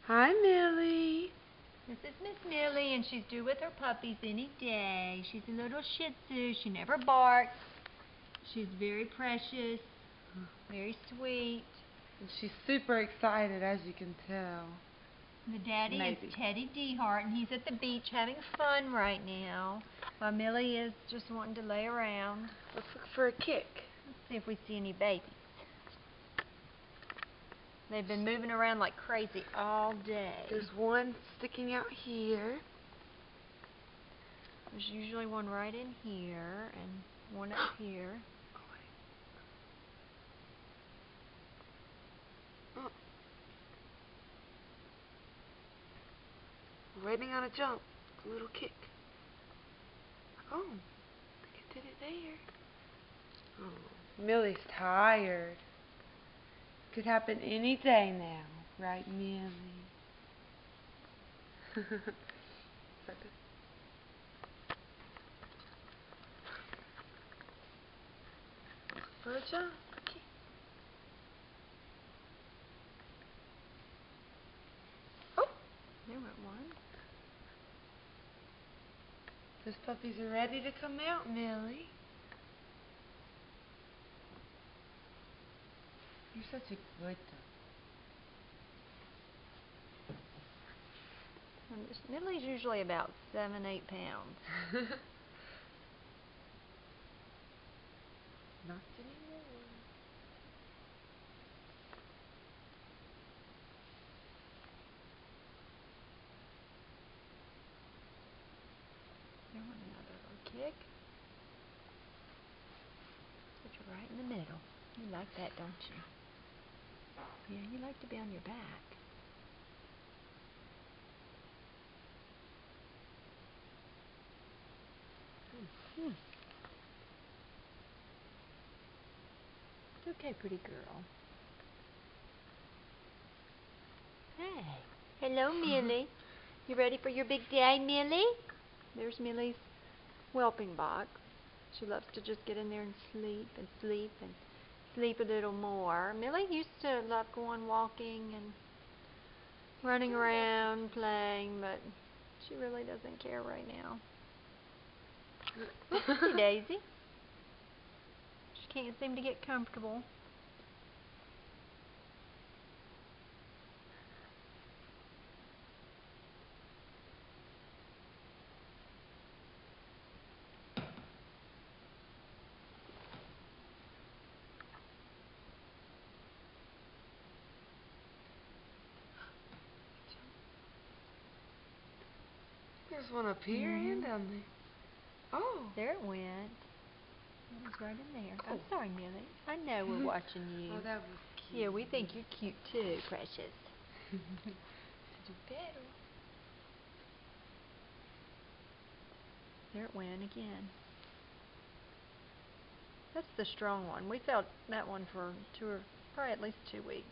Hi, Millie. This is Miss Millie, and she's due with her puppies any day. She's a little Shih Tzu. She never barks. She's very precious, very sweet. And she's super excited, as you can tell. The daddy Maybe. is Teddy Dehart, and he's at the beach having fun right now, while Millie is just wanting to lay around. Let's look for a kick. Let's see if we see any babies. They've been moving around like crazy all day. There's one sticking out here. There's usually one right in here and one up here. Oh. Waiting on a jump. A little kick. Oh, I think I did it there. Oh, Millie's tired. Could happen any day now, right, Millie? Is that good? For a jump. Okay. Oh, There went one. those puppies are ready to come out, Millie. You're such a good dog. Millie's usually about 7-8 pounds. Not anymore. There went another little kick. Put you right in the middle. You like that, don't you? Yeah, you like to be on your back. Hmm. It's okay, pretty girl. Hey. Hello, Millie. You ready for your big day, Millie? There's Millie's whelping box. She loves to just get in there and sleep and sleep and sleep a little more. Millie used to love going walking and running around, playing, but she really doesn't care right now. Oopsie daisy. She can't seem to get comfortable. There's one up here and down there. Oh. There it went. It was right in there. Oh. I'm sorry, Millie. I know we're watching you. Oh, that was cute. Yeah, we think you're cute too, precious. You better. There it went again. That's the strong one. We felt that one for probably at least 2 weeks.